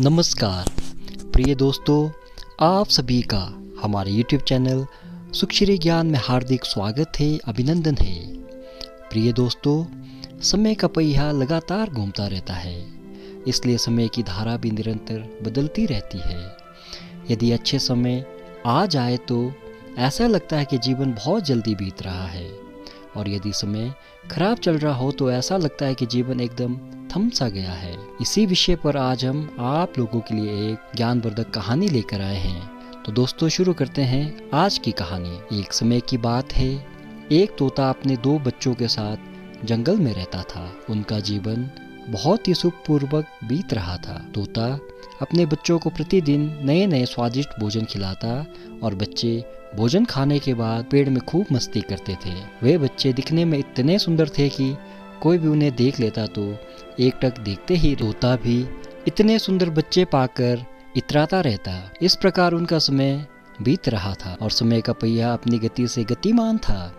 नमस्कार प्रिय दोस्तों, आप सभी का हमारे YouTube चैनल सुखश्री ज्ञान में हार्दिक स्वागत है, अभिनंदन है। प्रिय दोस्तों, समय का पहिया लगातार घूमता रहता है, इसलिए समय की धारा भी निरंतर बदलती रहती है। यदि अच्छे समय आ जाए तो ऐसा लगता है कि जीवन बहुत जल्दी बीत रहा है, और यदि समय खराब चल रहा हो तो ऐसा लगता है कि जीवन एकदम थम सा गया है। इसी विषय पर आज हम आप लोगों के लिए एक ज्ञानवर्धक कहानी लेकर आए हैं। तो दोस्तों, शुरू करते हैं आज की कहानी। एक समय की बात है, एक तोता अपने दो बच्चों के साथ जंगल में रहता था। उनका जीवन बहुत ही सुखपूर्वक बीत रहा था। तोता अपने बच्चों को प्रतिदिन नए नए स्वादिष्ट भोजन खिलाता और बच्चे भोजन खाने के बाद पेड़ में खूब मस्ती करते थे। वे बच्चे दिखने में इतने सुंदर थे कि कोई भी उन्हें देख लेता तो एकटक देखते ही तोता भी इतने सुंदर बच्चे पाकर इतराता रहता। इस प्रकार उनका समय बीत रहा था और समय का पहिया अपनी गति से गतिमान था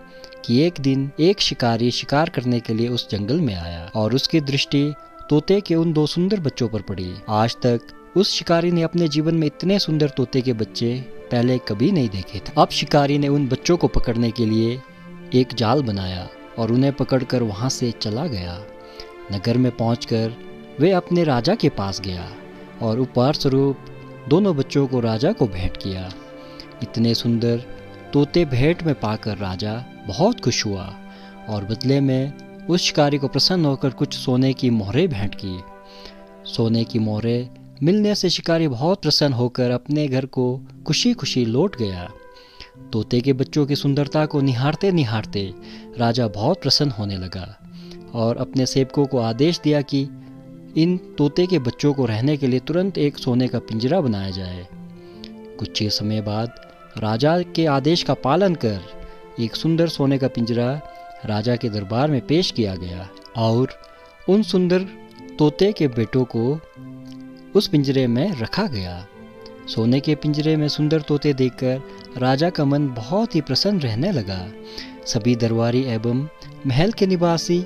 कि एक दिन एक शिकारी शिकार करने के लिए उस जंगल में आया और उसकी दृष्टि तोते के उन दो सुंदर बच्चों पर पड़ी। आज तक उस शिकारी ने अपने जीवन में इतने सुंदर तोते के बच्चे पहले कभी नहीं देखे थे। अब शिकारी ने उन बच्चों को पकड़ने के लिए एक जाल बनाया और उन्हें पकड़कर वहां से चला गया। नगर में पहुंचकर वे अपने राजा के पास गया और उपहार स्वरूप दोनों बच्चों को राजा को भेंट किया। इतने सुंदर तोते भेंट में पाकर राजा बहुत खुश हुआ और बदले में उस शिकारी को प्रसन्न होकर कुछ सोने की मोहरें भेंट की। सोने की मोहरें मिलने से शिकारी बहुत प्रसन्न होकर अपने घर को खुशी खुशी लौट गया। तोते के बच्चों की सुंदरता को निहारते निहारते राजा बहुत प्रसन्न होने लगा और अपने सेवकों को आदेश दिया कि इन तोते के बच्चों को रहने के लिए तुरंत एक सोने का पिंजरा बनाया जाए। कुछ ही समय बाद राजा के आदेश का पालन कर एक सुंदर सोने का पिंजरा राजा के दरबार में पेश किया गया और उन सुंदर तोते के बेटों को उस पिंजरे में रखा गया। सोने के पिंजरे में सुंदर तोते देखकर राजा का मन बहुत ही प्रसन्न रहने लगा। सभी दरबारी एवं महल के निवासी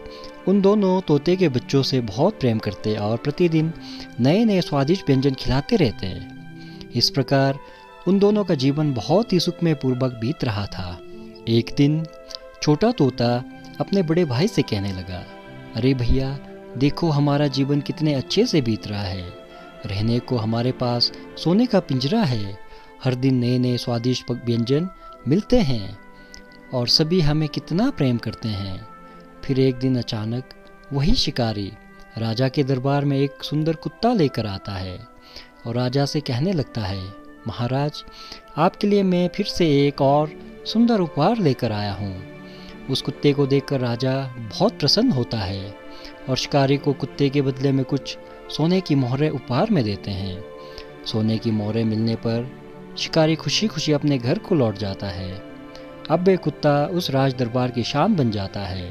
उन दोनों तोते के बच्चों से बहुत प्रेम करते और प्रतिदिन नए नए स्वादिष्ट व्यंजन खिलाते रहते। इस प्रकार उन दोनों का जीवन बहुत ही सुखमय पूर्वक बीत रहा था। एक दिन छोटा तोता अपने बड़े भाई से कहने लगा, अरे भैया, देखो हमारा जीवन कितने अच्छे से बीत रहा है। रहने को हमारे पास सोने का पिंजरा है, हर दिन नए नए स्वादिष्ट व्यंजन मिलते हैं और सभी हमें कितना प्रेम करते हैं। फिर एक दिन अचानक वही शिकारी राजा के दरबार में एक सुंदर कुत्ता लेकर आता है और राजा से कहने लगता है, महाराज, आपके लिए मैं फिर से एक और सुंदर उपहार लेकर आया हूँ। उस कुत्ते को देखकर राजा बहुत प्रसन्न होता है और शिकारी को कुत्ते के बदले में कुछ सोने की मोहरें उपहार में देते हैं। सोने की मोहरें मिलने पर शिकारी खुशी खुशी अपने घर को लौट जाता है। अब वह कुत्ता उस राज दरबार की शान बन जाता है।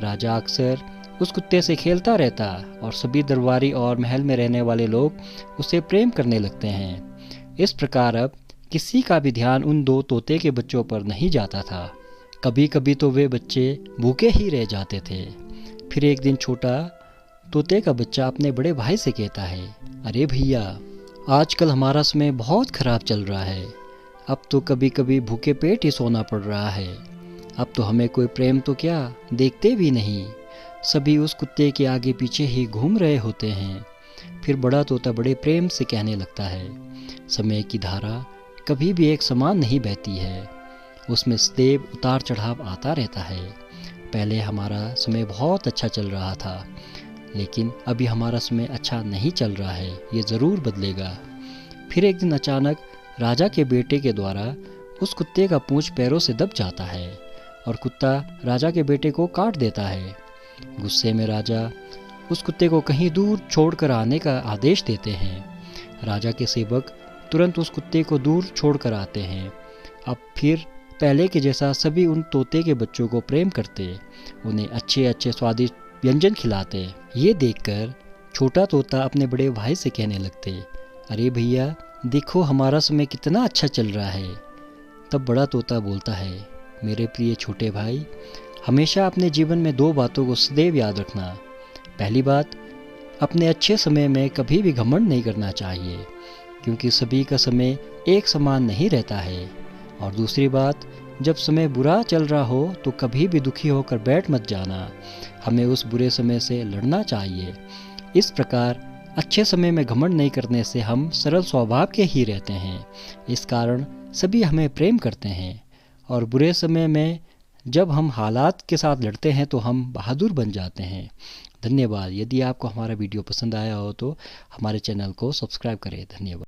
राजा अक्सर उस कुत्ते से खेलता रहता और सभी दरबारी और महल में रहने वाले लोग उसे प्रेम करने लगते हैं। इस प्रकार अब किसी का भी ध्यान उन दो तोते के बच्चों पर नहीं जाता था। कभी कभी तो वे बच्चे भूखे ही रह जाते थे। फिर एक दिन छोटा तोते का बच्चा अपने बड़े भाई से कहता है, अरे भैया, आजकल हमारा समय बहुत खराब चल रहा है। अब तो कभी कभी भूखे पेट ही सोना पड़ रहा है। अब तो हमें कोई प्रेम तो क्या देखते भी नहीं, सभी उस कुत्ते के आगे पीछे ही घूम रहे होते हैं। फिर बड़ा तोता बड़े प्रेम से कहने लगता है, समय की धारा कभी भी एक समान नहीं बहती है, उसमें सदैव उतार चढ़ाव आता रहता है। पहले हमारा समय बहुत अच्छा चल रहा था, लेकिन अभी हमारा समय अच्छा नहीं चल रहा है, ये ज़रूर बदलेगा। फिर एक दिन अचानक राजा के बेटे के द्वारा उस कुत्ते का पूंछ पैरों से दब जाता है और कुत्ता राजा के बेटे को काट देता है। गुस्से में राजा उस कुत्ते को कहीं दूर छोड़कर आने का आदेश देते हैं। राजा के सेवक तुरंत उस कुत्ते को दूर छोड़कर आते हैं। अब फिर पहले के जैसा सभी उन तोते के बच्चों को प्रेम करते, उन्हें अच्छे अच्छे स्वादिष्ट व्यंजन खिलाते। ये देखकर छोटा तोता अपने बड़े भाई से कहने लगते, अरे भैया, देखो हमारा समय कितना अच्छा चल रहा है। तब बड़ा तोता बोलता है, मेरे प्रिय छोटे भाई, हमेशा अपने जीवन में दो बातों को सदैव याद रखना। पहली बात, अपने अच्छे समय में कभी भी घमंड नहीं करना चाहिए, क्योंकि सभी का समय एक समान नहीं रहता है। और दूसरी बात, जब समय बुरा चल रहा हो तो कभी भी दुखी होकर बैठ मत जाना, हमें उस बुरे समय से लड़ना चाहिए। इस प्रकार अच्छे समय में घमंड नहीं करने से हम सरल स्वभाव के ही रहते हैं, इस कारण सभी हमें प्रेम करते हैं। और बुरे समय में जब हम हालात के साथ लड़ते हैं तो हम बहादुर बन जाते हैं। धन्यवाद। यदि आपको हमारा वीडियो पसंद आया हो तो हमारे चैनल को सब्सक्राइब करें। धन्यवाद।